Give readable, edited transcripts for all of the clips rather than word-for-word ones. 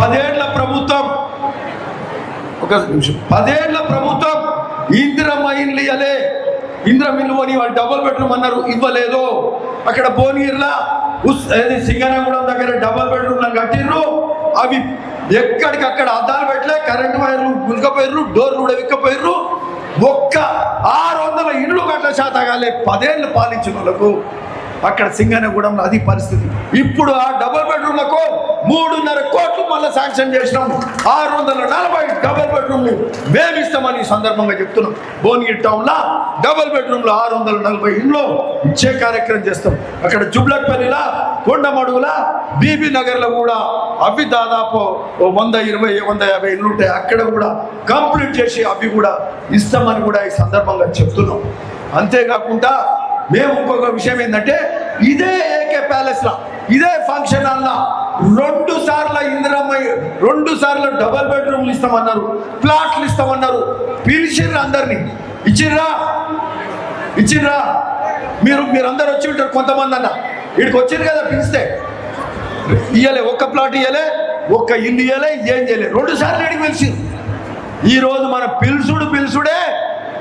10 ఏళ్ల ప్రభుత్వం, ఒక నిమిషం, 10 ఏళ్ల ప్రభుత్వం ఇందిరమ్మ ఇల్లు ఇవ్వలే. ఇందిరమ్మ ఇల్లు అని వాళ్ళు డబుల్ బెడ్రూమ్ అన్నారు, ఇవ్వలేదు. అక్కడ భువనగిరిలో సింగనగూడెం దగ్గర డబుల్ బెడ్రూమ్లను కట్టిర్రు, అవి ఎక్కడికక్కడ అద్దాలు పెట్టలే, కరెంటు వైర్లు గుంజకపోయిర్రు, డోర్లు కూడా విక్కపోయిర్రు. ఒక్క 600 ఇళ్ళు గట్ల శాతగాలే 10 ఏళ్ళు పాలించిన వాళ్ళకు అక్కడ సింగనగూడెంలో అది పరిస్థితి. ఇప్పుడు ఆ డబుల్ బెడ్రూమ్లకు 3.5 కోట్లు మళ్ళీ శాంక్షన్ చేసినాం. 640 డబుల్ బెడ్రూమ్లు మేము ఇస్తామని సందర్భంగా చెప్తున్నాం. భువనగిరి టౌన్లో డబుల్ బెడ్రూమ్లో 640 ఇళ్ళు ఇచ్చే కార్యక్రమం చేస్తాం. అక్కడ జుబ్లక్పల్లిలో, కొండమడుగుల, బీబీ నగర్లో కూడా అవి దాదాపు 120-150 ఇళ్ళు ఉంటాయి. అక్కడ కూడా కంప్లీట్ చేసి అవి కూడా ఇస్తామని కూడా ఈ సందర్భంగా చెప్తున్నాం. అంతేకాకుండా మేము ఇంకొక విషయం ఏంటంటే, ఇదే ఏకే ప్యాలెస్లో, ఇదే ఫంక్షన్ హాల్లో 2 సార్లు ఇందిరమ్మ 2 సార్లు డబుల్ బెడ్రూమ్లు ఇస్తామన్నారు, ప్లాట్లు ఇస్తామన్నారు. పిలిచిర్రు, అందరినీ ఇచ్చిర్రా మీరందరూ వచ్చి ఉంటారు. కొంతమంది అన్న ఇక్కడికి వచ్చారు కదా, పిలిస్తే ఇయ్యలే, ఒక్క ప్లాట్ ఇయ్యలే, ఒక్క ఇల్లు ఇయ్యలే, ఏం చేయలేదు. 2 సార్లు ఇక్కడికి పిలిచిర్రు. ఈరోజు మన పిలుసుడే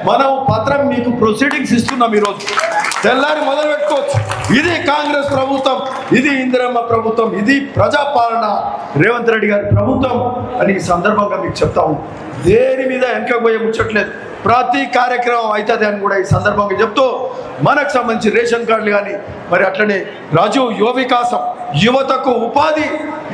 మనం పత్రం మీకు ప్రొసీడింగ్స్ ఇస్తున్నాం. ఈరోజు తెల్లారి మొదలు పెట్టుకోవచ్చు. ఇది కాంగ్రెస్ ప్రభుత్వం, ఇది ఇందిరమ్మ ప్రభుత్వం, ఇది ప్రజాపాలన రేవంత్ రెడ్డి గారి ప్రభుత్వం అని ఈ సందర్భంగా మీకు చెప్తాము. దేని మీద వెనకపోయే ముచ్చట్లేదు, ప్రతి కార్యక్రమం అవుతుంది అని కూడా ఈ సందర్భంగా చెప్తూ, మనకు సంబంధించి రేషన్ కార్డులు కానీ, మరి అట్లనే రాజీవ్ యువ వికాసం, యువతకు ఉపాధి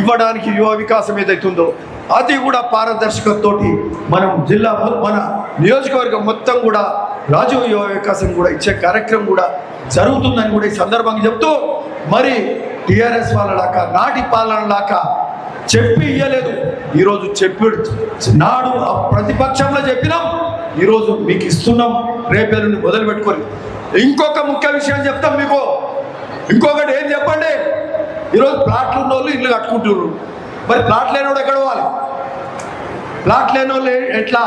ఇవ్వడానికి యువ వికాసం ఏదైతుందో అది కూడా పారదర్శకతతోటి మనం జిల్లా, మన నియోజకవర్గం మొత్తం కూడా రాజీవ్ యువ వికాసం కూడా ఇచ్చే కార్యక్రమం కూడా జరుగుతుందని కూడా ఈ సందర్భంగా చెప్తూ, మరి టీఆర్ఎస్ వాళ్ళలాగా, నాటి పాలనలాగా చెప్పి ఇయ్యలేదు. ఈరోజు నాడు ప్రతిపక్షంలో చెప్పినాం, ఈరోజు మీకు ఇస్తున్నాం. రేపేళ్ళని మొదలు పెట్టుకొని ఇంకొక ముఖ్య విషయం చెప్తాం మీకు. ఇంకొకటి ఏం చెప్పండి, ఈరోజు ప్లాట్లు ఉన్న వాళ్ళు ఇల్లు కట్టుకుంటున్నారు. మరి ప్లాట్ లేని వాడు ఎక్కడ పోవాలి? ప్లాట్ లేని వాళ్ళు ఎట్లా?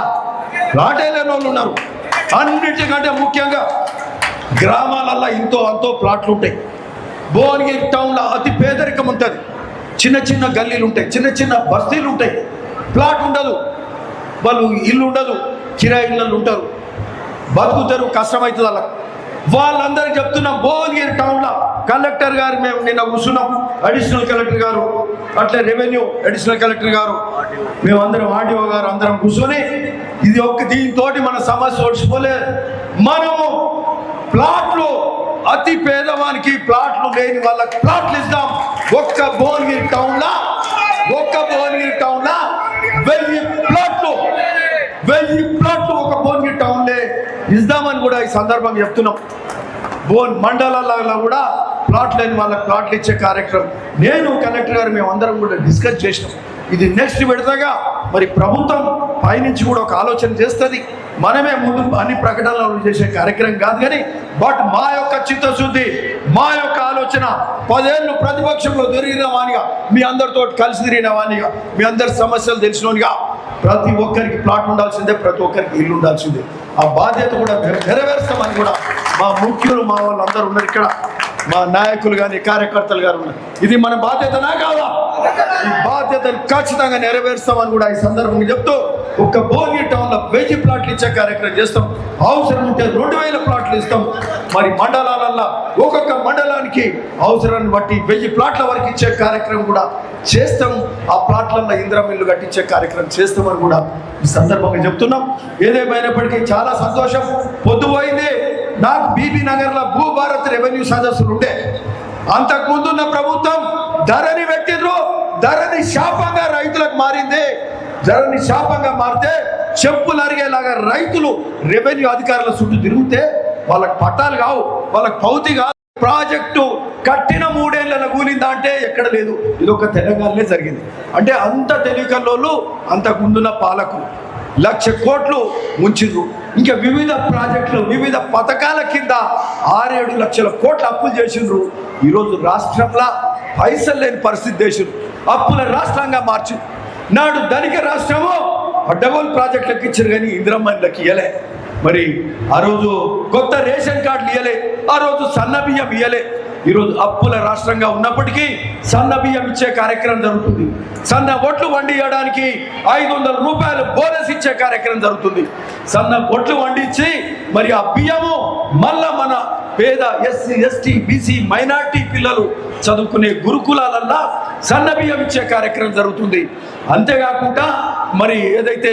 ప్లాటే లేని వాళ్ళు ఉన్నారు. అన్నిటికంటే ముఖ్యంగా గ్రామాలల్లో అంతో ప్లాట్లు ఉంటాయి. భువనగిరి టౌన్లో అతి పేదరికం ఉంటుంది. చిన్న గల్లీలు ఉంటాయి, చిన్న బస్తీలు ఉంటాయి. ప్లాట్ ఉండదు, వాళ్ళు ఇల్లు ఉండదు, కిరాయి ఇళ్ళు ఉంటారు, బతుకుతారు, కష్టమవుతుంది వాళ్ళకి. వాళ్ళందరికీ చెప్తున్నాం, భువనగిరి టౌన్లో కలెక్టర్ గారు మేము నిన్న కూర్చున్నాం, అడిషనల్ కలెక్టర్ గారు, అట్లే రెవెన్యూ అడిషనల్ కలెక్టర్ గారు, మేమందరం ఆర్డీఓ గారు అందరం కూర్చొని, ఇది దీంతో మన సమస్య ఓడిచిపోలే. మనము ప్లాట్లు, అతి పేదవానికి ప్లాట్లు లేని వాళ్ళకి ప్లాట్లు ఇద్దాం. ఒక్క భువనగిరి టౌన్లో 1000 ప్లాట్లు ఒక భువనగిరి టౌన్లే ఇద్దామని కూడా ఈ సందర్భంగా చెప్తున్నాం. మండలాలలో కూడా ప్లాట్ లేని వాళ్ళకి ప్లాట్లు ఇచ్చే కార్యక్రమం నేను కలెక్టర్ గారు మేమందరం కూడా డిస్కస్ చేసినాం. ఇది నెక్స్ట్ విడతగా మరి ప్రభుత్వం పైనుంచి కూడా ఒక ఆలోచన చేస్తుంది. మనమే ముందు అన్ని ప్రకటనలు చేసే కార్యక్రమం కాదు, కానీ బట్ మా యొక్క చిత్తశుద్ధి, మా యొక్క ఆలోచన 10 ఏళ్ళు ప్రతిపక్షంలో తిరిగిన వానిగా, మీ అందరితో కలిసి తిరిగిన వానిగా, మీ అందరి సమస్యలు తెలిసినోనిగా, ప్రతి ఒక్కరికి ప్లాట్ ఉండాల్సిందే, ప్రతి ఒక్కరికి ఇల్లు ఉండాల్సిందే. ఆ బాధ్యత కూడా నెరవేరుస్తామని కూడా మా ముఖ్యులు, మా వాళ్ళందరూ ఉన్నారు ఇక్కడ, మా నాయకులు కానీ కార్యకర్తలు గారు ఉన్నారు. ఇది మన బాధ్యతనా కాదా? ఈ బాధ్యతను ఖచ్చితంగా నెరవేరుస్తామని కూడా ఈ సందర్భంగా చెప్తూ, ఒక్క భువనగిరి టౌన్లో 1000 ప్లాట్లు ఇచ్చే కార్యక్రమం చేస్తాం. అవసరం ఉంటే 2000 ప్లాట్లు ఇస్తాం. మరి మండలాలల్లో ఒక్కొక్క మండలానికి అవసరాన్ని బట్టి 1000 ప్లాట్ల వరకు ఇచ్చే కార్యక్రమం కూడా చేస్తాం. ఆ ప్లాట్లలో ఇందిరమ్మ ఇల్లు కట్టించే కార్యక్రమం చేస్తామని కూడా ఈ సందర్భంగా చెప్తున్నాం. ఏదేమైనప్పటికీ చాలా సంతోషం. పొద్దుపోయింది, నాకు బీబీ నగర్లో భూభారత్ రెవెన్యూ సదస్సులు ఉంటే, అంతకుముందున్న ప్రభుత్వం ధరని పెట్టిండ్రు, ధరని శాపంగా రైతులకు మారింది. ధరని శాపంగా మారితే చెప్పులు అరిగేలాగా రైతులు రెవెన్యూ అధికారుల చుట్టూ తిరిగితే వాళ్ళకి పట్టాలు కావు, వాళ్ళకి పౌతి కాదు. ప్రాజెక్టు కట్టిన 3 ఏళ్ళ కూలిందా అంటే ఎక్కడ లేదు. ఇది ఒక తెలంగాణలో జరిగింది. అంటే అంత తెలివికల్లోళ్ళు అంతకుముందున్న పాలకులు 1,00,000 కోట్లు ముంచిండ్రు. ఇంకా వివిధ ప్రాజెక్టులు, వివిధ పథకాల కింద 6-7 లక్షల కోట్ల అప్పులు చేసిండ్రు. ఈరోజు రాష్ట్రంలో పైసలు లేని పరిస్థితి చేసిండ్రు, అప్పుల రాష్ట్రంగా మార్చి. నాడు ధనిక రాష్ట్రము డబుల్ ప్రాజెక్టులకు ఇచ్చారు, కానీ ఇందిరమ్మకి ఇయ్యలే. మరి ఆ రోజు కొత్త రేషన్ కార్డులు ఇయ్యలే, ఆ రోజు సన్న బియ్యం ఇయ్యలే. ఈరోజు అప్పుల రాష్ట్రంగా ఉన్నప్పటికీ సన్న బియ్యం ఇచ్చే కార్యక్రమం జరుగుతుంది. సన్న ఒట్లు వండియడానికి 500 రూపాయలు బోనస్ ఇచ్చే కార్యక్రమం జరుగుతుంది. సన్న ఒట్లు వండించి మరి ఆ బియ్యము మళ్ళా మన పేద ఎస్సీ ఎస్టీ బీసీ మైనార్టీ పిల్లలు చదువుకునే గురుకులాలల్లో సన్న బియ్యం ఇచ్చే కార్యక్రమం జరుగుతుంది. అంతేకాకుండా మరి ఏదైతే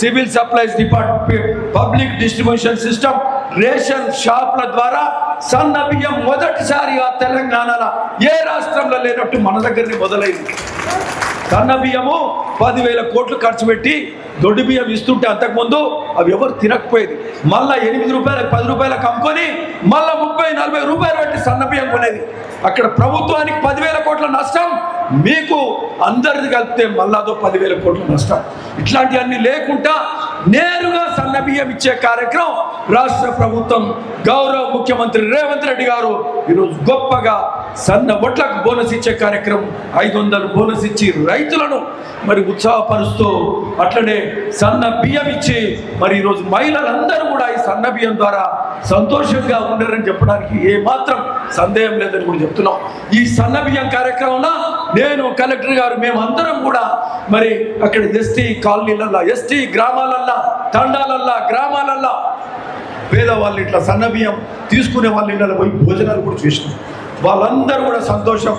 civil supplies department public distribution system ration షాప్ల ద్వారా సన్న బియ్యం మొదటిసారిగా తెలంగాణలో ఏ రాష్ట్రంలో లేనట్టు మన దగ్గరనే మొదలైంది. సన్న బియ్యము 10,000 కోట్లు ఖర్చు పెట్టి దొడ్డు బియ్యం ఇస్తుంటే అంతకుముందు అవి ఎవరు తినకపోయేది. మళ్ళా 8 రూపాయలకు 10 రూపాయలకు అమ్ముకొని మళ్ళా 30-40 రూపాయలు పెట్టి సన్న బియ్యం కొనేది. అక్కడ ప్రభుత్వానికి 10,000 కోట్ల నష్టం, మీకు అందరిది కలిపితే మళ్ళా అదో 10,000 కోట్ల నష్టం. ఇట్లాంటివన్నీ లేకుండా నేరుగా సన్న బియ్యం ఇచ్చే కార్యక్రమం రాష్ట్ర ప్రభుత్వం గౌరవ ముఖ్యమంత్రి రేవంత్ రెడ్డి గారు ఈరోజు గొప్పగా సన్న ఒట్లకు బోనస్ ఇచ్చే కార్యక్రమం 500 బోనస్ ఇచ్చి రైతులను మరి ఉత్సాహపరుస్తూ అట్లనే సన్న బియ్యం ఇచ్చి మరి ఈరోజు మహిళలందరూ కూడా ఈ సన్న బియ్యం ద్వారా సంతోషంగా ఉన్నారని చెప్పడానికి ఏమాత్రం సందేహం లేదని కూడా చెప్తున్నాం. ఈ సన్న బియ్యం కార్యక్రమంలో నేను కలెక్టర్ గారు మేమందరం కూడా మరి అక్కడ ఎస్టీ కాలనీలల్లో ఎస్టీ గ్రామాలల్లో తండాలల్లో గ్రామాలల్లో పేదవాళ్ళు ఇట్లా సన్న బియ్యం తీసుకునే వాళ్ళ ఇళ్ళలో పోయి భోజనాలు కూడా చేసినాం. వాళ్ళందరూ కూడా సంతోషం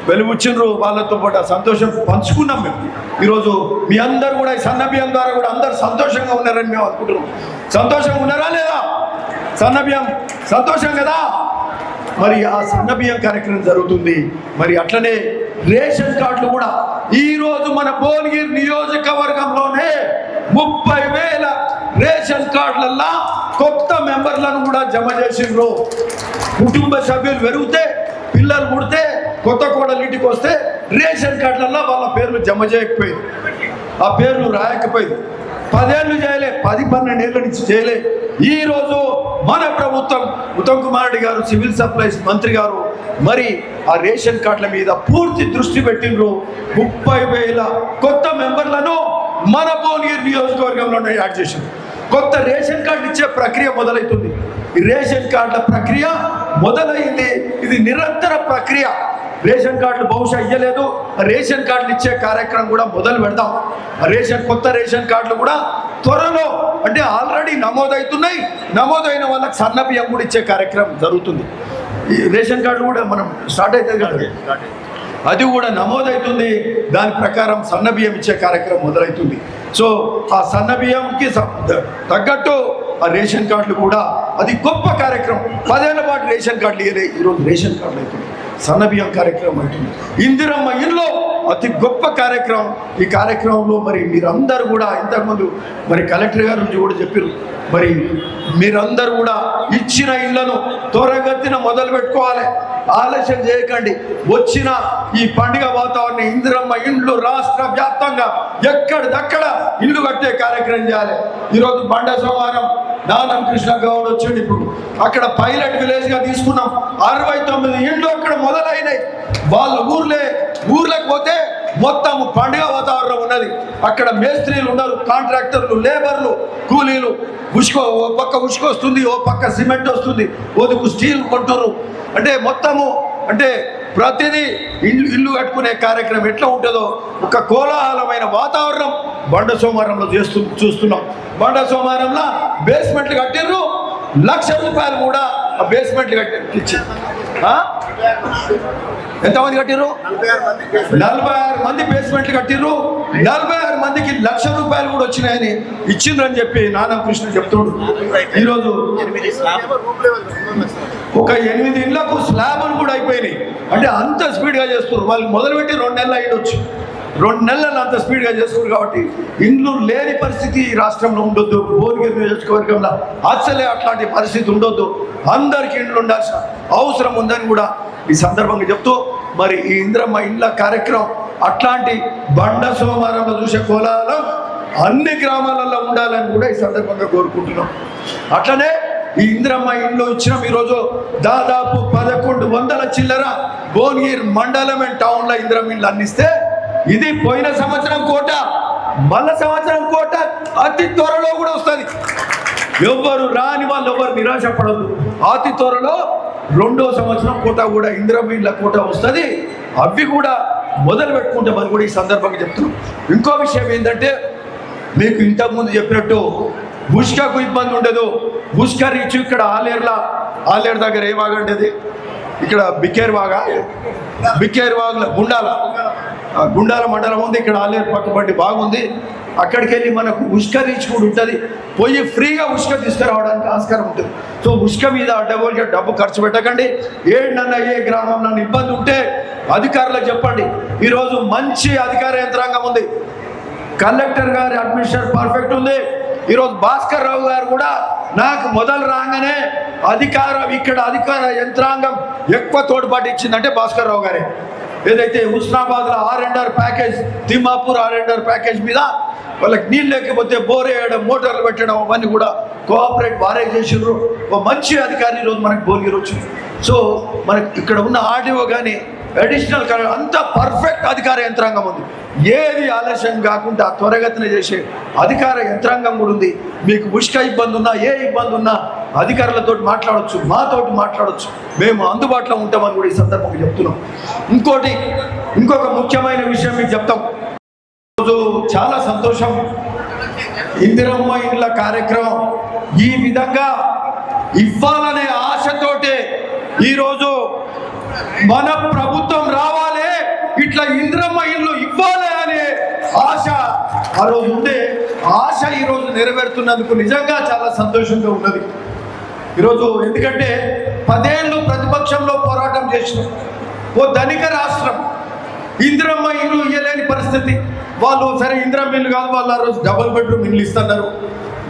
వెలుగుచ్చిన్రు, వాళ్ళతో పాటు సంతోషం పంచుకున్నాం. మేము ఈరోజు మీ అందరూ కూడా ఈ సన్న బియ్యం ద్వారా కూడా అందరు సంతోషంగా ఉన్నారని మేము అనుకుంటున్నాం. సంతోషంగా ఉన్నారా లేదా? సన్న బియ్యం సంతోషం కదా. మరి ఆ సన్న బియ్యం కార్యక్రమం జరుగుతుంది. మరి అట్లనే రేషన్ కార్డులు కూడా ఈరోజు మన భువనగిరి నియోజకవర్గంలోనే 30,000 రేషన్ కార్డులల్లో కొత్త మెంబర్లను కూడా జమ చేసిండ్రు. కుటుంబ సభ్యులు పెరిగితే, పిల్లలు పుడితే, కొత్త కోడలు ఇంటికి వస్తే రేషన్ కార్డులల్లో వాళ్ళ పేర్లు జమ చేయకపోయింది, ఆ పేర్లు రాయకపోయింది. 10 ఏళ్ళు చేయలే, 10-12 ఏళ్ళ నుంచి చేయలే. ఈరోజు మన ప్రభుత్వం ఉత్తమ్ కుమార్ రెడ్డి గారు సివిల్ సప్లైస్ మంత్రి గారు మరి ఆ రేషన్ కార్డుల మీద పూర్తి దృష్టి పెట్టిండ్రు. 30,000 కొత్త మెంబర్లను మన భువనగిరి నియోజకవర్గంలోనే యాడ్ చేసిండ్రు. కొత్త రేషన్ కార్డు ఇచ్చే ప్రక్రియ మొదలవుతుంది. ఈ రేషన్ కార్డుల ప్రక్రియ మొదలైంది. ఇది నిరంతర ప్రక్రియ. రేషన్ కార్డులు బహుశా ఇయ్యలేదు, రేషన్ కార్డులు ఇచ్చే కార్యక్రమం కూడా మొదలు పెడతాం. కొత్త రేషన్ కార్డులు కూడా త్వరలో, అంటే ఆల్రెడీ నమోదవుతున్నాయి, నమోదైన వాళ్ళకి సన్న బియ్యం కూడా ఇచ్చే కార్యక్రమం జరుగుతుంది. ఈ రేషన్ కార్డు కూడా మనం స్టార్ట్ అవుతుంది కదా, అది కూడా నమోదవుతుంది. దాని ప్రకారం సన్న బియ్యం ఇచ్చే కార్యక్రమం మొదలవుతుంది. సో ఆ సన్న బియ్యంకి తగ్గట్టు ఆ రేషన్ కార్డులు కూడా అది గొప్ప కార్యక్రమం. 10 ఏళ్ల పాటు రేషన్ కార్డులు ఇవ్వలే, ఈరోజు రేషన్ కార్డులు అవుతుంది, సన్న బియ్యం కార్యక్రమం అవుతుంది. ఇందిరమ్మ ఇల్లు అతి గొప్ప కార్యక్రమం. ఈ కార్యక్రమంలో మరి మీరందరూ కూడా ఇంతకుముందు మరి కలెక్టర్ గారు కూడా చెప్పారు, మరి మీరందరూ కూడా ఇచ్చిన ఇళ్లను త్వరగతిన మొదలు పెట్టుకోవాలి, ఆలస్యం చేయకండి. వచ్చిన ఈ పండుగ వాతావరణం ఇందిరమ్మ ఇండ్లు రాష్ట్ర వ్యాప్తంగా ఎక్కడిదక్కడ ఇల్లు కట్టే కార్యక్రమం చేయాలి. ఈరోజు బండ సోమవారం దానం కృష్ణ గౌడ్ వచ్చింది. ఇప్పుడు అక్కడ పైలట్ విలేజ్గా తీసుకున్నాం. 69 ఇండ్లు అక్కడ మొదలైనాయి. వాళ్ళ ఊర్లకు పోతే మొత్తం పండుగ వాతావరణం ఉన్నది. అక్కడ మేస్త్రీలు ఉన్నారు, కాంట్రాక్టర్లు, లేబర్లు, కూలీలు. ఓ పక్క ఉసుక వస్తుంది, ఓ పక్క సిమెంట్ వస్తుంది, ఓదుకు స్టీల్ కొంటున్నారు. అంటే మొత్తము అంటే ప్రతిదీ ఇల్లు కట్టుకునే కార్యక్రమం ఎట్లా ఉంటుందో ఒక కోలాహలమైన వాతావరణం బండ సోమవారంలో చూస్తున్నాం. బండ సోమవారంలో బేస్మెంట్లు కట్టిర్రు, ₹1,00,000 కూడా ఆ బేస్మెంట్లు కట్టించి ఎంతమంది కట్టిర్రు? 46 మంది బేస్మెంట్లు కట్టిర్రు. 46 మందికి ₹1,00,000 కూడా వచ్చినాయని ఇచ్చిండ్రని చెప్పి నానం కృష్ణ చెప్తున్నాడు. ఈరోజు ఒక 8 ఇళ్లకు స్లాబులు కూడా అయిపోయినాయి. అంటే అంత స్పీడ్గా చేస్తున్నారు. వాళ్ళు మొదలుపెట్టి 2 నెలలు అయ్యొచ్చు. 2 నెలలు అంత స్పీడ్గా చేస్తున్నారు. కాబట్టి ఇండ్లు లేని పరిస్థితి ఈ రాష్ట్రంలో ఉండొద్దు. భువనగిరి నియోజకవర్గంలో అసలే అట్లాంటి పరిస్థితి ఉండొద్దు. అందరికీ ఇండ్లు ఉండాల్సిన అవసరం ఉందని కూడా ఈ సందర్భంగా చెప్తూ మరి ఈ ఇందిరమ్మ ఇండ్ల కార్యక్రమం అట్లాంటి బండ సోమవారంలో చూసే కోలాహలం అన్ని గ్రామాలలో ఉండాలని కూడా ఈ సందర్భంగా కోరుకుంటున్నాం. అట్లనే ఈ ఇందిరమ్మ ఇండ్లు ఇచ్చినాం. ఈరోజు దాదాపు 1100 చిల్లర భువనగిరి మండలం అండ్ టౌన్లో ఇందిరమ్మ ఇండ్లు అందిస్తే ఇది పోయిన సంవత్సరం కోట, మళ్ళా సంవత్సరం కోట అతి త్వరలో కూడా వస్తుంది. ఎవ్వరు రాని వాళ్ళు ఎవరు నిరాశపడదు. అతి త్వరలో రెండో సంవత్సరం కోటా కూడా ఇందిరమ్మ ఇళ్ళ కోటా వస్తుంది. అవి కూడా మొదలు పెట్టుకుంటామని కూడా ఈ సందర్భంగా చెప్తున్నాం. ఇంకో విషయం ఏంటంటే, మీకు ఇంతకుముందు చెప్పినట్టు బుష్కాకు ఇబ్బంది ఉండదు. బుష్కా రీచ్ ఇక్కడ ఆలేరు దగ్గర ఏ వాగా ఉండేది, ఇక్కడ బికేర్ వాగుల గుండాల మండలం ఉంది. ఇక్కడ ఆలేరు పక్కబడి బాగుంది. అక్కడికి వెళ్ళి మనకు ఉష్క రీచ్ కూడా ఉంటుంది. పోయి ఫ్రీగా ఉష్క తీసుకురావడానికి ఆస్కారం ఉంటుంది. సో ఉష్క మీద అడ్డగోలుగా డబ్బు ఖర్చు పెట్టకండి. ఏడన్నా ఏ గ్రామం నన్ను ఇబ్బంది ఉంటే అధికారులకు చెప్పండి. ఈరోజు మంచి అధికార యంత్రాంగం ఉంది. కలెక్టర్ గారి అడ్మినిస్ట్రేషన్ పర్ఫెక్ట్ ఉంది. ఈరోజు భాస్కర్ రావు గారు కూడా నాకు మొదలు రాగానే ఇక్కడ అధికార యంత్రాంగం ఎక్కువ తోడ్పాటు ఇచ్చిందంటే భాస్కర్ రావు గారే. ఏదైతే హుస్నాబాద్లో R&R package, Thimmapur R&R package మీద వాళ్ళకి నీళ్ళు లేకపోతే బోర్ వేయడం, మోటార్లు పెట్టడం అవన్నీ కూడా కోఆపరేట్ వారే చేసిర్రు. ఒక మంచి అధికారి ఈరోజు మనకు భువనగిరి వచ్చింది. సో మనకి ఇక్కడ ఉన్న ఆర్డీఓ కానీ అడిషనల్ అంత పర్ఫెక్ట్ అధికార యంత్రాంగం ఉంది. ఏది ఆలస్యం కాకుండా త్వరగతిన చేసే అధికార యంత్రాంగం కూడా ఉంది. మీకు ఉష్క ఇబ్బంది ఉన్నా, ఏ ఇబ్బంది ఉన్నా అధికారులతో మాట్లాడవచ్చు, మాతోటి మాట్లాడవచ్చు. మేము అందుబాటులో ఉంటామని కూడా ఈ సందర్భంగా చెప్తున్నాం. ఇంకొక ముఖ్యమైన విషయం మీకు చెప్తాం. ఈరోజు చాలా సంతోషం, ఇందిరమ్మ ఇండ్ల కార్యక్రమం ఈ విధంగా ఇవ్వాలనే ఆశతోటే ఈరోజు మన ప్రభుత్వం రావాలి, ఇట్లా ఇందిరమ్మ ఇల్లు ఇవ్వాలి అనే ఆశ ఆ రోజు ఉండే. ఆశ ఈరోజు నెరవేరుతున్నందుకు నిజంగా చాలా సంతోషంగా ఉన్నది ఈరోజు. ఎందుకంటే 10 ఏళ్ళు ప్రతిపక్షంలో పోరాటం చేసిన ఓ ధనిక రాష్ట్రం ఇందిరమ్మ ఇల్లు ఇవ్వలేని పరిస్థితి. వాళ్ళు సరే ఇందిరమ్మ ఇల్లు కాదు, వాళ్ళు ఆ రోజు డబుల్ బెడ్రూమ్ ఇల్లు ఇస్తున్నారు.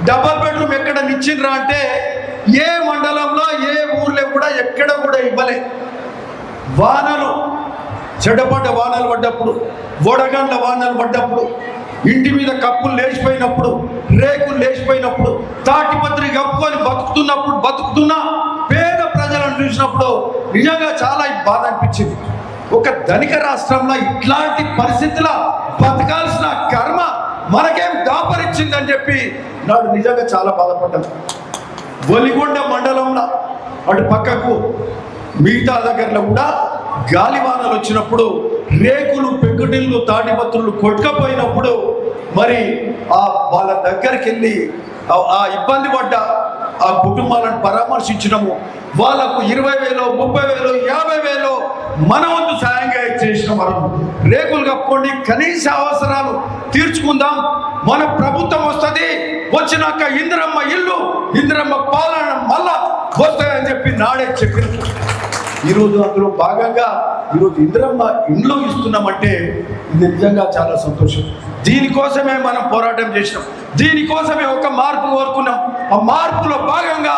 డబుల్ బెడ్రూమ్ ఎక్కడ ఇచ్చిండ్రా అంటే ఏ మండలంలో ఏ ఊర్లో కూడా ఎక్కడ కూడా ఇవ్వలే. వానలు చెడ్డపడ్డ వానలు పడ్డప్పుడు, వడగండ్ల వానలు పడ్డప్పుడు, ఇంటి మీద కప్పులు లేచిపోయినప్పుడు, రేకులు లేచిపోయినప్పుడు, తాటిపత్రి కప్పుకొని బతుకుతున్న పేద ప్రజలను చూసినప్పుడు నిజంగా చాలా బాధ అనిపించింది. ఒక ధనిక రాష్ట్రంలో ఇట్లాంటి పరిస్థితుల బతకాల్సిన కర్మ మనకేం దాపరిచ్చిందని చెప్పి నాడు నిజంగా చాలా బాధపడ్డాను. ఒలిగొండ మండలంలో అటు పక్కకు మిగతా దగ్గరలో కూడా గాలివానలు వచ్చినప్పుడు, రేకులు, పెంకుటిల్లు, తాటిపత్రులు కొట్టుకపోయినప్పుడు మరి వాళ్ళ దగ్గరికి వెళ్ళి ఆ ఇబ్బంది పడ్డ ఆ కుటుంబాలను పరామర్శించడము, వాళ్ళకు 20,000, 30,000, 50,000 మన వంతు సాయంగా చేసిన మనం. రేకులు కప్పుకోండి, కనీస అవసరాలు తీర్చుకుందాం, మన ప్రభుత్వం వస్తుంది, వచ్చినాక ఇందిరమ్మ ఇల్లు, ఇందిరమ్మ పాలన మళ్ళా వస్తాయని చెప్పి నాడే చెప్పినట్టు ఈరోజు అందులో భాగంగా ఈరోజు ఇందిరమ్మ ఇండ్లు ఇస్తున్నామంటే ఇది నిజంగా చాలా సంతోషం. దీనికోసమే మనం పోరాటం చేసినాం, దీనికోసమే ఒక మార్పు కోరుకున్నాం. ఆ మార్పులో భాగంగా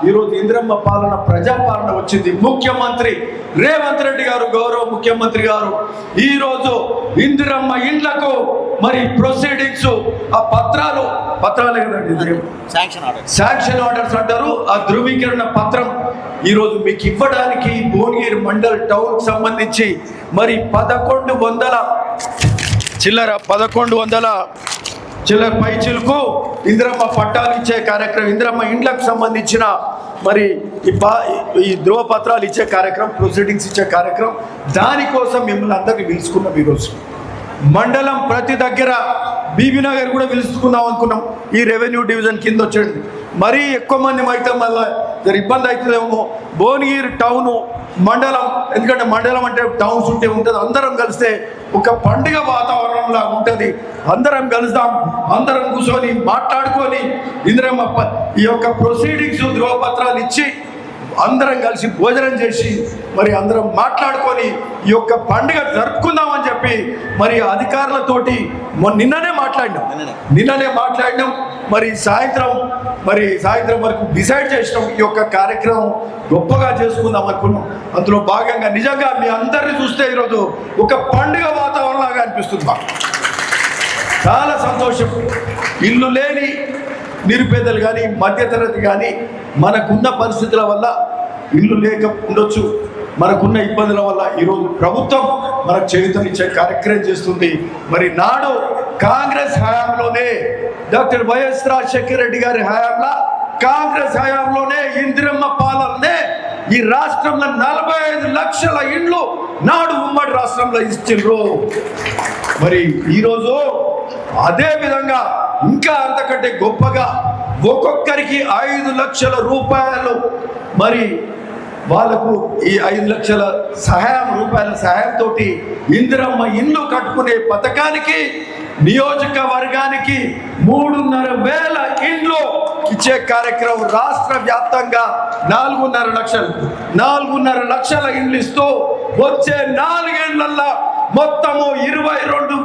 ఈరోజు ఇందిరమ్మ పాలన, ప్రజాపాలన వచ్చింది. ముఖ్యమంత్రి రేవంత్ రెడ్డి గారు, గౌరవ ముఖ్యమంత్రి గారు ఈరోజు ఇందిరమ్మ ఇండ్లకు మరి ప్రొసీడింగ్స్, ఆ పత్రాలే కదండి, శాంక్షన్ ఆర్డర్స్ అంటారు, ఆ ధృవీకరణ పత్రం ఈరోజు మీకు ఇవ్వడానికి భువనగిరి మండల్ టౌన్కి సంబంధించి మరి 1100 చిల్లర పైచిలకు ఇందిరమ్మ పట్టాలు ఇచ్చే కార్యక్రమం, ఇందిరమ్మ ఇండ్లకు సంబంధించిన మరి ఈ ధృవపత్రాలు ఇచ్చే కార్యక్రమం, ప్రొసీడింగ్స్ ఇచ్చే కార్యక్రమం, దానికోసం మిమ్మల్ని అందరినీ పిలుచుకున్నాం. ఈరోజు మండలం ప్రతి దగ్గర బీబీనగర్ కూడా పిలుచుకుందాం అనుకున్నాం. ఈ రెవెన్యూ డివిజన్ కింద వచ్చేది మరీ ఎక్కువ మంది అయితే మళ్ళీ ఇబ్బంది అవుతుందేమో. భువనగిరి టౌను మండలం, ఎందుకంటే మండలం అంటే టౌన్స్ ఉంటే ఉంటుంది, అందరం కలిస్తే ఒక పండుగ వాతావరణంలా ఉంటుంది. అందరం కలుద్దాం, అందరం కూర్చొని మాట్లాడుకొని ఇందిరమ్మ ఈ యొక్క ప్రొసీడింగ్స్, ధృవపత్రాలు ఇచ్చి అందరం కలిసి భోజనం చేసి మరి అందరం మాట్లాడుకొని ఈ యొక్క పండుగ జరుపుకుందామని చెప్పి మరి అధికారులతోటి నిన్ననే మాట్లాడినాం. మరి సాయంత్రం వరకు డిసైడ్ చేసినాం. ఈ యొక్క కార్యక్రమం గొప్పగా చేసుకుందాం అనుకున్నాం. అందులో భాగంగా నిజంగా మీ అందరినీ చూస్తే ఈరోజు ఒక పండుగ వాతావరణంలాగా అనిపిస్తుంది. మాకు చాలా సంతోషం. ఇల్లు లేని నిరుపేదలు కానీ, మధ్యతరగతి కానీ, మనకున్న పరిస్థితుల వల్ల ఇల్లు లేక ఉండొచ్చు, మనకున్న ఇబ్బందుల వల్ల ఈరోజు ప్రభుత్వం మనకు చేయూతనిచ్చే కార్యక్రమం చేస్తుంది. మరి నాడు కాంగ్రెస్ హయాంలోనే, డాక్టర్ వైఎస్ రాజశేఖర రెడ్డి గారి హయాంలో, కాంగ్రెస్ హయాంలోనే ఇందిరమ్మ పాలననే ఈ రాష్ట్రంలో 45 లక్షల ఇండ్లు నాడు ఉమ్మడి రాష్ట్రంలో ఇచ్చిండ్రు. మరి ఈరోజు అదే విధంగా ఇంకా అంతకంటే గొప్పగా ఒక్కొక్కరికి 5 లక్షల రూపాయలు మరి వాళ్ళకు ఈ 5 లక్షల రూపాయల సహాయంతో ఇందిరమ్మ ఇల్లు కట్టుకునే పథకానికి నియోజకవర్గానికి 3,500 ఇండ్లు ఇచ్చే కార్యక్రమం రాష్ట్ర వ్యాప్తంగా 4,5 లక్షల ఇండ్లు ఇస్తూ వచ్చే 4 ఏళ్లలో మొత్తము 22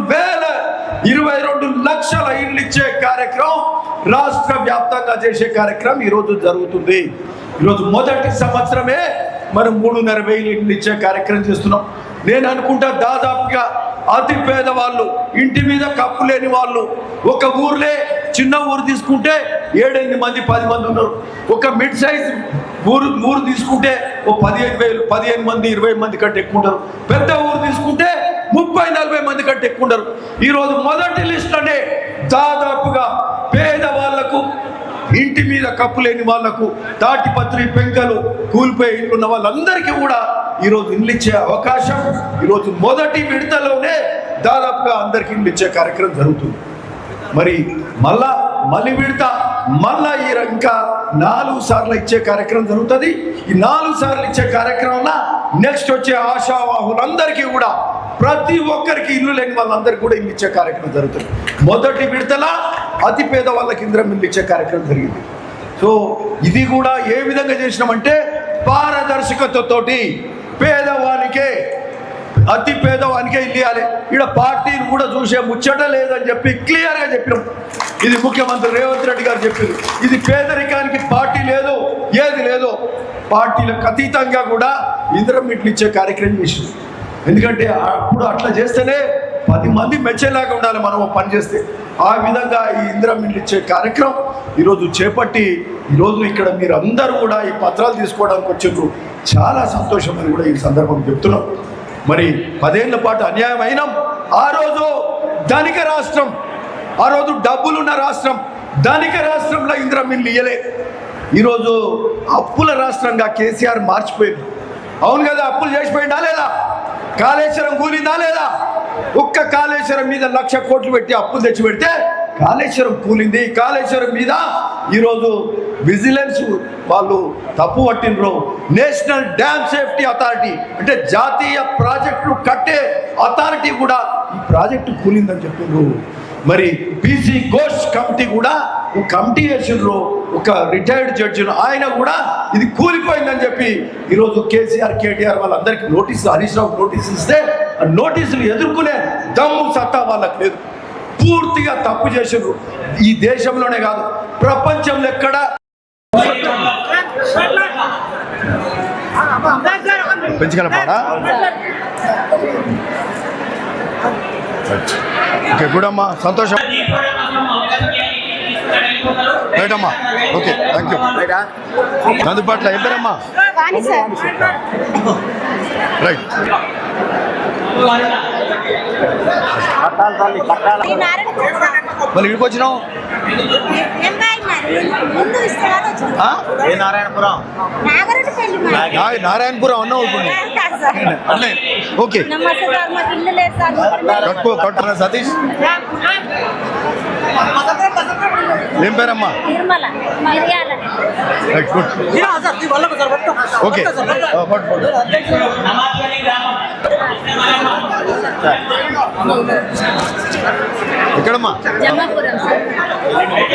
లక్షల ఇండ్లు ఇచ్చే కార్యక్రమం రాష్ట్ర వ్యాప్తంగా చేసే కార్యక్రమం ఈరోజు జరుగుతుంది. ఈరోజు మొదటి సంవత్సరమే మనం 3,500 ఇండ్లు ఇచ్చే కార్యక్రమం చేస్తున్నాం. నేను అనుకుంటా దాదాపుగా అతి పేదవాళ్ళు, ఇంటి మీద కప్పు లేని వాళ్ళు, ఒక ఊర్లే చిన్న ఊరు తీసుకుంటే 7-8 మంది 10 మంది ఉన్నారు. ఒక మిడ్ సైజ్ ఊరు తీసుకుంటే ఓ 15 మంది 20 మంది కంటే ఎక్కువ ఉంటారు. పెద్ద ఊరు తీసుకుంటే 30-40 మంది కంటే ఎక్కువ ఉంటారు. ఈరోజు మొదటి లిస్టులోనే దాదాపుగా పేదవాళ్లకు, ఇంటి మీద కప్పు లేని వాళ్లకు, తాటిపత్రి పెంకలు కూలిపోయి ఇంట్లున్న వాళ్ళందరికీ కూడా ఈరోజు ఇండ్లు ఇచ్చే అవకాశం ఈరోజు మొదటి విడతలోనే దాదాపుగా అందరికి ఇండ్లు ఇచ్చే కార్యక్రమం జరుగుతుంది. మరి మళ్ళీ విడత ఇంకా 4 సార్లు ఇచ్చే కార్యక్రమం జరుగుతుంది. ఈ 4 సార్లు ఇచ్చే కార్యక్రమంలో నెక్స్ట్ వచ్చే ఆశావాహులందరికీ కూడా ప్రతి ఒక్కరికి ఇల్లు లేని వాళ్ళందరికీ కూడా ఇల్లు ఇచ్చే కార్యక్రమం జరుగుతుంది. మొదటి విడతలా అతి పేద వాళ్ళకి ఇందిరమ్మ ఇల్లు ఇచ్చే కార్యక్రమం జరిగింది. సో ఇది కూడా ఏ విధంగా చేసినామంటే పారదర్శకతతోటి పేదవానికే, అతి పేదవానికే ఇల్లు ఇవ్వాలి. ఇక్కడ పార్టీని కూడా చూసే ముచ్చట లేదని చెప్పి క్లియర్గా చెప్పినాం. ఇది ముఖ్యమంత్రి రేవంత్ రెడ్డి గారు చెప్పారు. ఇది పేదరికానికి పార్టీ లేదు, ఏది లేదు. పార్టీలకు అతీతంగా కూడా ఇందిరమ్మ ఇండ్లు ఇచ్చే కార్యక్రమం చేసింది. ఎందుకంటే అప్పుడు అట్లా చేస్తేనే 10 మంది మెచ్చేలాగా ఉండాలి మనం పని చేస్తే. ఆ విధంగా ఈ ఇందిరమ్మ ఇండ్లు ఇచ్చే కార్యక్రమం ఈరోజు చేపట్టి ఈరోజు ఇక్కడ మీరు అందరూ కూడా ఈ పత్రాలు తీసుకోవడానికి వచ్చారు. చాలా సంతోషం అని కూడా ఈ సందర్భంగా చెప్తున్నాం. మరి 10 ఏళ్ల పాటు అన్యాయం అయినాం. ఆ రోజు ధనిక రాష్ట్రం, ఆ రోజు డబ్బులున్న రాష్ట్రం, ధనిక రాష్ట్రంలో ఇందిరమ్మ ఇండ్లు ఇయ్యలే. ఈరోజు అప్పుల రాష్ట్రంగా కేసీఆర్ మార్చిపోయింది. అవును కదా, అప్పులు చేసిపోయిందా లేదా? కాళేశ్వరం కూలిందా లేదా? ఒక్క కాళేశ్వరం మీద 1,00,000 కోట్లు పెట్టి అప్పులు తెచ్చి పెడితే కాళేశ్వరం కూలింది. కాళేశ్వరం మీద ఈరోజు విజిలెన్స్ వాళ్ళు తప్పు పట్టినరు. నేషనల్ డ్యామ్ సేఫ్టీ అథారిటీ అంటే జాతీయ ప్రాజెక్టులు కట్టే అథారిటీ కూడా ఈ ప్రాజెక్టు కూలిందని చెప్పిండ్రు. మరి పీసీ ఘోష్ కమిటీ కూడా కమిటీ వేసిండ్రు, ఒక రిటైర్డ్ జడ్జిను, ఆయన కూడా ఇది కూలిపోయిందని చెప్పి ఈరోజు కేసీఆర్ కేటీఆర్ వాళ్ళందరికీ నోటీసులు, హరీష్ రావు నోటీసులు ఇస్తే ఆ నోటీసులు ఎదుర్కొనే దమ్ము సత్తా వాళ్ళకి లేదు. పూర్తిగా తప్పు చేసిండ్రు. ఈ దేశంలోనే కాదు, ప్రపంచంలో ఎక్కడ పెంచగలపాడా? ఓకే, గుడ్ అమ్మా, సంతోషం. రైట్ అమ్మా, ఓకే, థ్యాంక్ యూ. నందుబాట్ల ఎద్దరమ్మా, రైట్. మళ్ళీ ఇక్కడికి వచ్చినావు? నారాయణపురం అన్నావు ఇప్పుడు. ఓకే, కట్టుకున్నా. సతీష్ ఏం పేరమ్మా? Right, good. ఓకే, ఎక్కడమ్మా?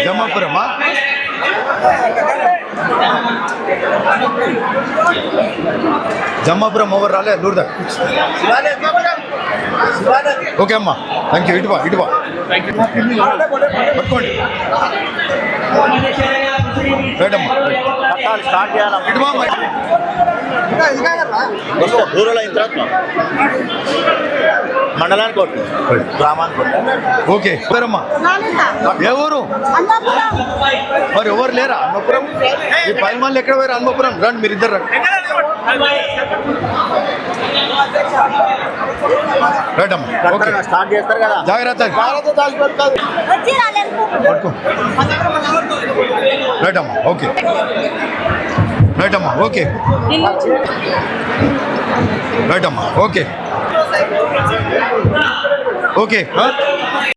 జమ్మాపురమ్మా. జమ్మాపురం ఎవరు రాలే? దూరదా? ఓకే అమ్మా, థ్యాంక్ యూ. ఇటువా పట్టుకోండి. రైట్ అమ్మా, ఇటువా అమ్మా. రూరల్ అయిన తర్వాత మండలానికి గ్రామానికి. ఓకే, పేరమ్మా? ఏ ఊరు? మరి ఎవరు లేరా అన్నపురం? ఈ 10 మంది ఎక్కడ పోయారు? అన్నపురం రండి, మీరు ఇద్దరు రండి. రైట్ అమ్మా, ఓకే, స్టార్ట్ చేస్తారు కదా, జాగ్రత్త. రైట్ అమ్మా, ఓకే. రైట్ అమ్మా, ఓకే రైట్ అమ్మా, ఓకే ఓకే.